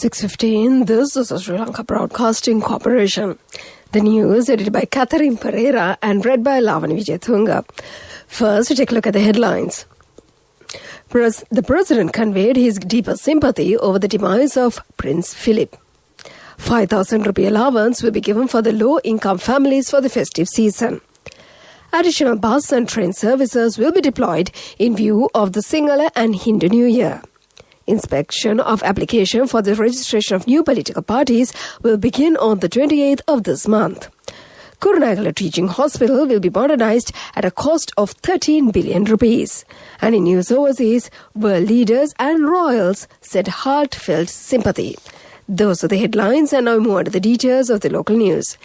6:15, this is a Sri Lanka Broadcasting Corporation. The news edited by Catherine Pereira and read by Lavani Vijayathunga. First, we take a look at the headlines. The President conveyed his deepest sympathy over the demise of Prince Philip. 5,000 rupee allowance will be given for the low-income families for the festive season. Additional bus and train services will be deployed in view of the Sinhala and Hindu New Year. Inspection of application for the registration of new political parties will begin on the 28th of this month. Kurunagala Teaching Hospital will be modernized at a cost of 13 billion rupees. And in news overseas, world leaders and royals said heartfelt sympathy. Those are the headlines, and now we move on to the details of the local news.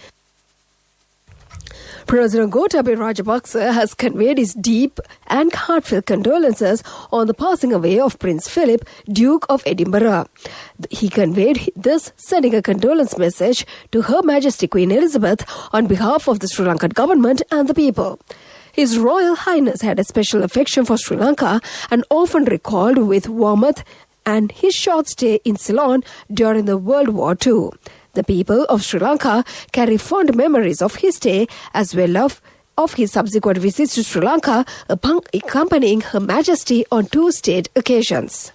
President Gotabaya Rajapaksa has conveyed his deep and heartfelt condolences on the passing away of Prince Philip, Duke of Edinburgh. He conveyed this, sending a condolence message to Her Majesty Queen Elizabeth on behalf of the Sri Lankan government and the people. His Royal Highness had a special affection for Sri Lanka and often recalled with warmth and his short stay in Ceylon during the World War II. The people of Sri Lanka carry fond memories of his stay as well of his subsequent visits to Sri Lanka, accompanying Her Majesty on 2 state occasions.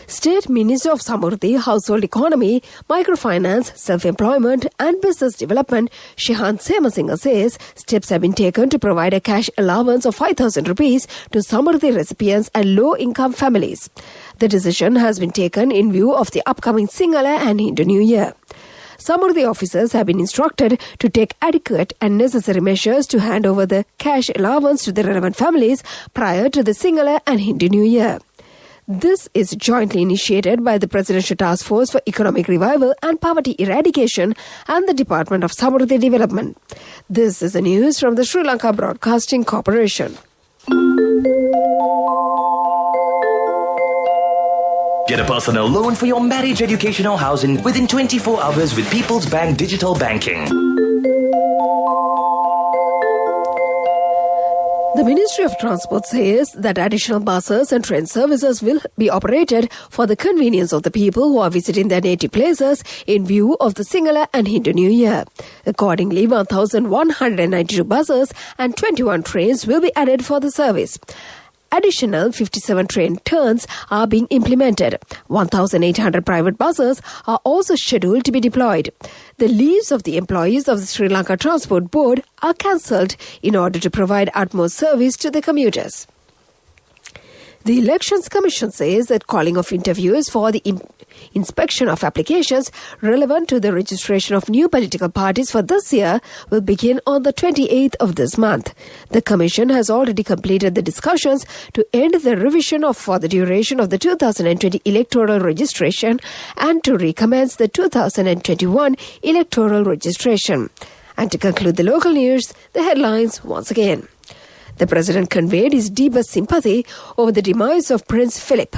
State Minister of Samurdhi, Household Economy, Microfinance, Self-Employment and Business Development, Shehan Semasinghe says steps have been taken to provide a cash allowance of 5,000 rupees to Samurdhi recipients and low-income families. The decision has been taken in view of the upcoming Sinhala and Hindu New Year. Samurdhi officers have been instructed to take adequate and necessary measures to hand over the cash allowance to the relevant families prior to the Sinhala and Hindu New Year. This is jointly initiated by the Presidential Task Force for Economic Revival and Poverty Eradication and the Department of Samurdhi Development. This is the news from the Sri Lanka Broadcasting Corporation. Get a personal loan for your marriage, education or housing within 24 hours with People's Bank Digital Banking. The Ministry of Transport says that additional buses and train services will be operated for the convenience of the people who are visiting their native places in view of the Sinhala and Hindu New Year. Accordingly, 1,192 buses and 21 trains will be added for the service. Additional 57 train turns are being implemented. 1,800 private buses are also scheduled to be deployed. The leaves of the employees of the Sri Lanka Transport Board are cancelled in order to provide utmost service to the commuters. The Elections Commission says that calling of interviews for the inspection of applications relevant to the registration of new political parties for this year will begin on the 28th of this month. The Commission has already completed the discussions to end the revision for the duration of the 2020 electoral registration and to recommence the 2021 electoral registration. And to conclude the local news, the headlines once again. The President conveyed his deepest sympathy over the demise of Prince Philip.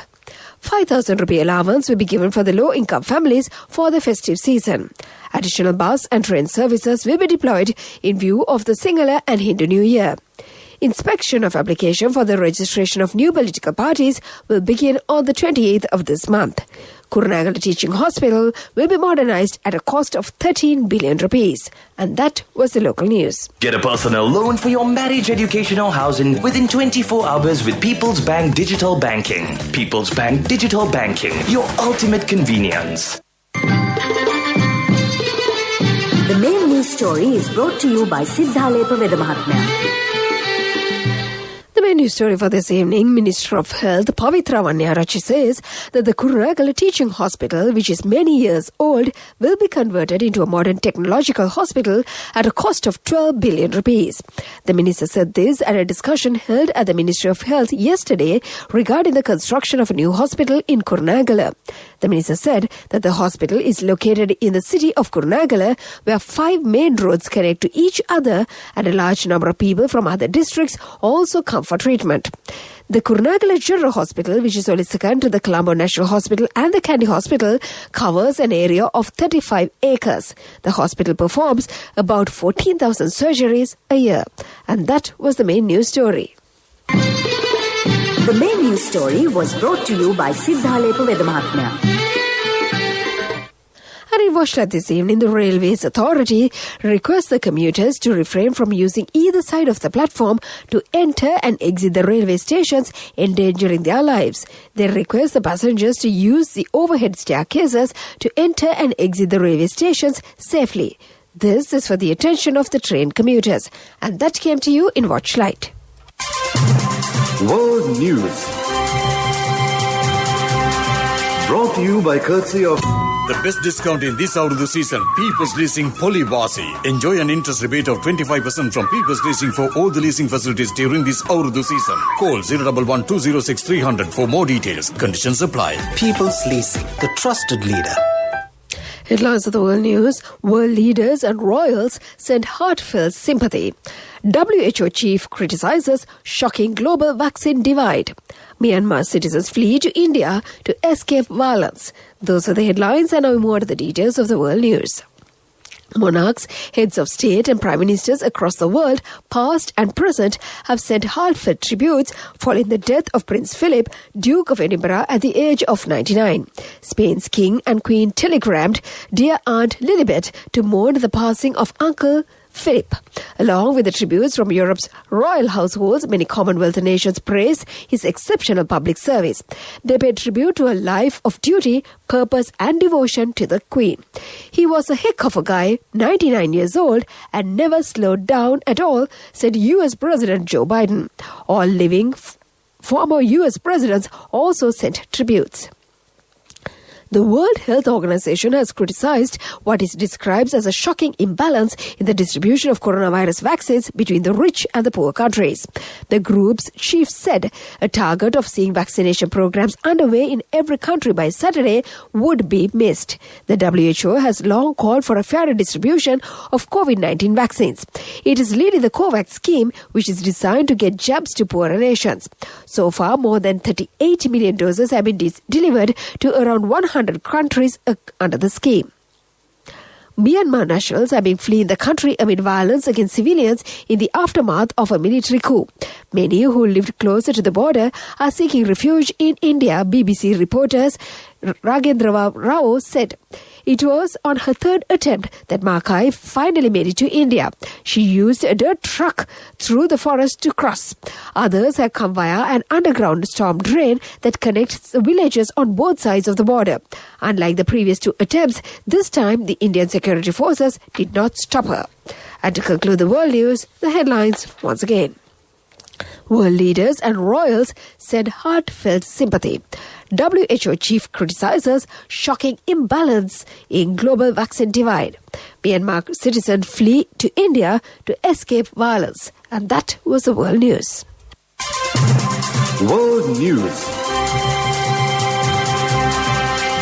5,000 rupee allowance will be given for the low-income families for the festive season. Additional bus and train services will be deployed in view of the Sinhala and Hindu New Year. Inspection of application for the registration of new political parties will begin on the 28th of this month. Kurunagala Teaching Hospital will be modernized at a cost of 13 billion rupees. And that was the local news. Get a personal loan for your marriage, education or housing within 24 hours with People's Bank Digital Banking. People's Bank Digital Banking, your ultimate convenience. The main news story is brought to you by Siddhalepa Vedamahatmya. The main news story for this evening, Minister of Health Pavitra Vanniyarachi says that the Kurunagala Teaching Hospital, which is many years old, will be converted into a modern technological hospital at a cost of 12 billion rupees. The minister said this at a discussion held at the Ministry of Health yesterday regarding the construction of a new hospital in Kurunagala. The minister said that the hospital is located in the city of Kurunagala, where 5 main roads connect to each other, and a large number of people from other districts also come for treatment. The Kurunagala General Hospital, which is only second to the Colombo National Hospital and the Kandy Hospital, covers an area of 35 acres. The hospital performs about 14,000 surgeries a year. And that was the main news story. The main news story was brought to you by Siddhalepa Vedamahatmya. Washington this evening, the Railways Authority requests the commuters to refrain from using either side of the platform to enter and exit the railway stations, endangering their lives. They request the passengers to use the overhead staircases to enter and exit the railway stations safely. This is for the attention of the train commuters. And that came to you in Watchlight. World News. Brought to you by courtesy of the best discount in this Urdu season, People's Leasing Polybasi. Enjoy an interest rebate of 25% from People's Leasing for all the leasing facilities during this Urdu season. Call 011 206 300 for more details. Conditions apply. People's Leasing, the trusted leader. Headlines of the world news. World leaders and royals send heartfelt sympathy. WHO chief criticizes shocking global vaccine divide. Myanmar citizens flee to India to escape violence. Those are the headlines, and now we move on to the details of the world news. Monarchs, heads of state and prime ministers across the world, past and present, have sent heartfelt tributes following the death of Prince Philip, Duke of Edinburgh, at the age of 99. Spain's king and queen telegrammed dear Aunt Lilibet to mourn the passing of Uncle Philip. Along with the tributes from Europe's royal households, many Commonwealth nations praised his exceptional public service. They paid tribute to a life of duty, purpose and devotion to the Queen. He was a heck of a guy, 99 years old, and never slowed down at all, said US President Joe Biden. All living former US presidents also sent tributes. The World Health Organization has criticized what it describes as a shocking imbalance in the distribution of coronavirus vaccines between the rich and the poor countries. The group's chief said a target of seeing vaccination programs underway in every country by Saturday would be missed. The WHO has long called for a fairer distribution of COVID-19 vaccines. It is leading the COVAX scheme, which is designed to get jabs to poorer nations. So far, more than 38 million doses have been delivered to around 100 countries under the scheme. Myanmar nationals have been fleeing the country amid violence against civilians in the aftermath of a military coup. Many who lived closer to the border are seeking refuge in India, BBC reporters Ragendra Rao said. It was on her third attempt that Makai finally made it to India. She used a dirt truck through the forest to cross. Others have come via an underground storm drain that connects the villages on both sides of the border. Unlike the previous two attempts, this time the Indian security forces did not stop her. And to conclude the world news, the headlines once again. World leaders and royals send heartfelt sympathy. WHO chief criticizes shocking imbalance in global vaccine divide. Myanmar citizens flee to India to escape violence. And that was the world news. World News.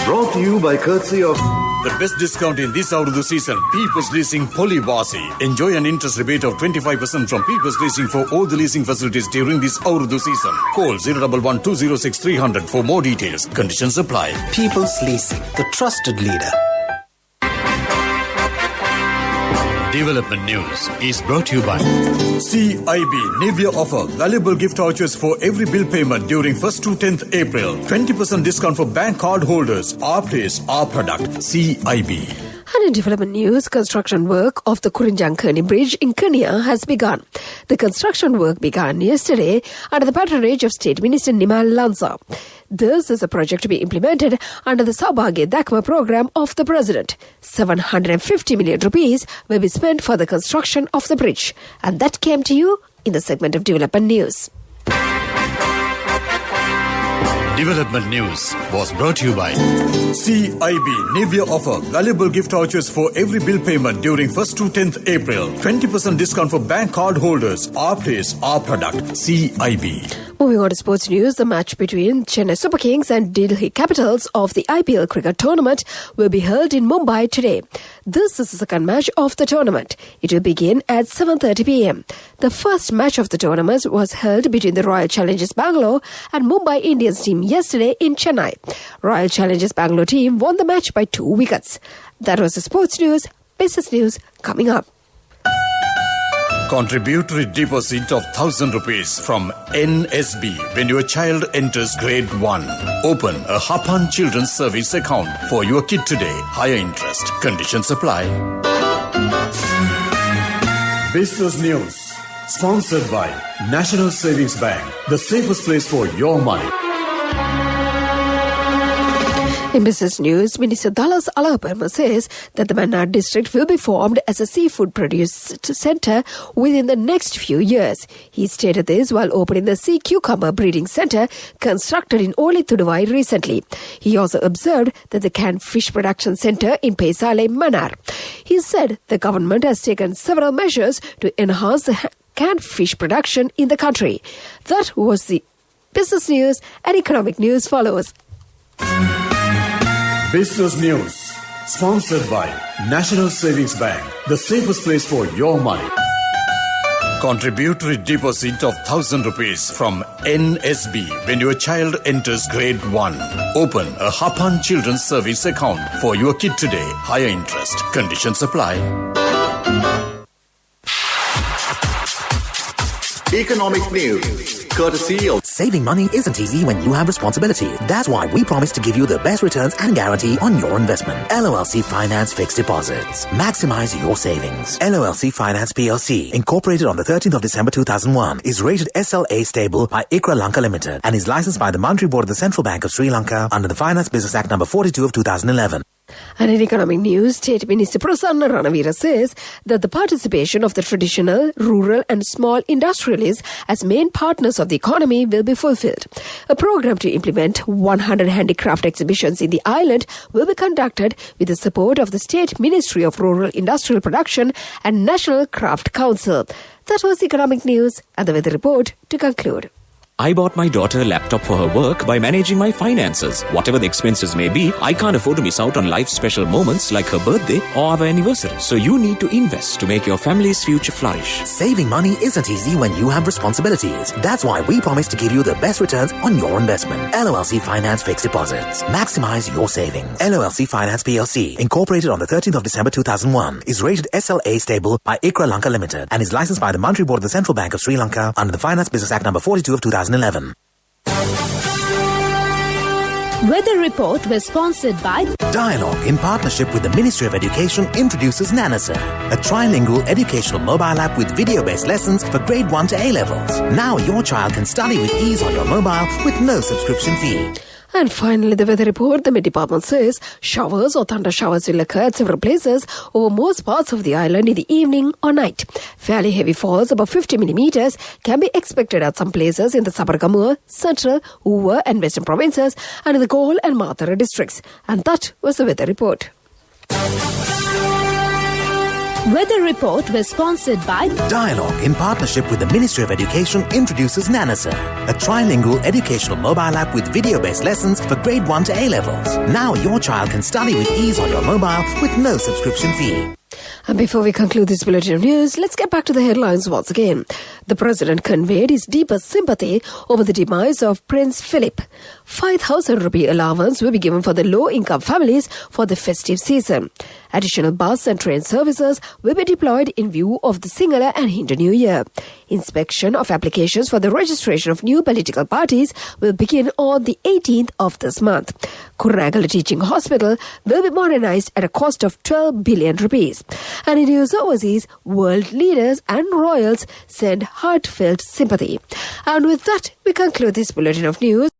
Brought to you by courtesy of the best discount in this Urdu season, People's Leasing Polybasi. Enjoy an interest rebate of 25% from People's Leasing for all the leasing facilities during this Urdu season. Call 011 206 300 for more details. Conditions apply. People's Leasing, the trusted leader. Development News is brought to you by CIB Nivea offer valuable gift vouchers for every bill payment during 1st to 10th April. 20% discount for bank card holders. Our place, our product. CIB. And in development news, construction work of the Kurinjang-Kearney Bridge in Kenya has begun. The construction work began yesterday under the patronage of State Minister Nimal Lanza. This is a project to be implemented under the Saubhagya Dakma program of the President. 750 million rupees will be spent for the construction of the bridge. And that came to you in the segment of development news. Development News was brought to you by CIB Nivea offer valuable gift vouchers for every bill payment during 1st to 10th April. 20% discount for bank card holders. Our place, our product. CIB. Moving on to sports news, the match between Chennai Super Kings and Delhi Capitals of the IPL cricket tournament will be held in Mumbai today. This is the second match of the tournament. It will begin at 7:30 p.m. The first match of the tournament was held between the Royal Challengers Bangalore and Mumbai Indians team yesterday in Chennai. Royal Challengers Bangalore team won the match by 2 wickets. That was the sports news. Business news coming up. Contributory deposit of 1,000 rupees from NSB when your child enters grade 1. Open a Hapan Children's Service account for your kid today. Higher interest. Conditions apply. Business News. Sponsored by National Savings Bank. The safest place for your money. In business news, Minister Dallas Alaparma says that the Mannar district will be formed as a seafood produce centre within the next few years. He stated this while opening the sea cucumber breeding centre constructed in Oli Tuduvai recently. He also observed that the canned fish production centre in Paisale, Mannar. He said the government has taken several measures to enhance the canned fish production in the country. That was the business news, and economic news follows. Business News. Sponsored by National Savings Bank. The safest place for your money. Contributory deposit of 1,000 rupees from NSB when your child enters grade 1. Open a Hapan Children's Service account for your kid today. Higher interest. Conditions apply. Economic News, courtesy of Saving money isn't easy when you have responsibility. That's why we promise to give you the best returns and guarantee on your investment. LOLC Finance Fixed Deposits. Maximize your savings. LOLC Finance PLC, incorporated on the 13th of December 2001, is rated SLA stable by ICRA Lanka Limited and is licensed by the Monetary Board of the Central Bank of Sri Lanka under the Finance Business Act number 42 of 2011. And in economic news, State Minister Prasanna Ranavira says that the participation of the traditional, rural and small industrialists as main partners of the economy will be fulfilled. A program to implement 100 handicraft exhibitions in the island will be conducted with the support of the State Ministry of Rural Industrial Production and National Craft Council. That was economic news, and the weather report to conclude. I bought my daughter a laptop for her work by managing my finances. Whatever the expenses may be, I can't afford to miss out on life's special moments like her birthday or our anniversary. So you need to invest to make your family's future flourish. Saving money isn't easy when you have responsibilities. That's why we promise to give you the best returns on your investment. LOLC Finance Fixed Deposits. Maximize your savings. LOLC Finance PLC, incorporated on the 13th of December 2001, is rated SLA stable by ICRA Lanka Limited and is licensed by the Monetary Board of the Central Bank of Sri Lanka under the Finance Business Act number 42 of 2011. Weather report was sponsored by Dialogue, in partnership with the Ministry of Education, introduces Nanasa, a trilingual educational mobile app with video-based lessons for grade 1 to A-levels. Now your child can study with ease on your mobile with no subscription fee. And finally, the weather report. The Met Department says showers or thunder showers will occur at several places over most parts of the island in the evening or night. Fairly heavy falls, above 50 millimeters, can be expected at some places in the Sabargamur, Central, Uva and Western provinces and in the Galle and Mathura districts. And that was the weather report. Weather report was sponsored by Dialogue, in partnership with the Ministry of Education, introduces Nanasa, a trilingual educational mobile app with video-based lessons for grade 1 to A-levels. Now your child can study with ease on your mobile with no subscription fee. And before we conclude this bulletin of news, let's get back to the headlines once again. The President conveyed his deepest sympathy over the demise of Prince Philip. 5,000 rupee allowance will be given for the low-income families for the festive season. Additional bus and train services will be deployed in view of the Sinhala and Hindu New Year. Inspection of applications for the registration of new political parties will begin on the 18th of this month. Kurunagala Teaching Hospital will be modernized at a cost of 12 billion rupees. And in news overseas, world leaders and royals send heartfelt sympathy. And with that, we conclude this bulletin of news.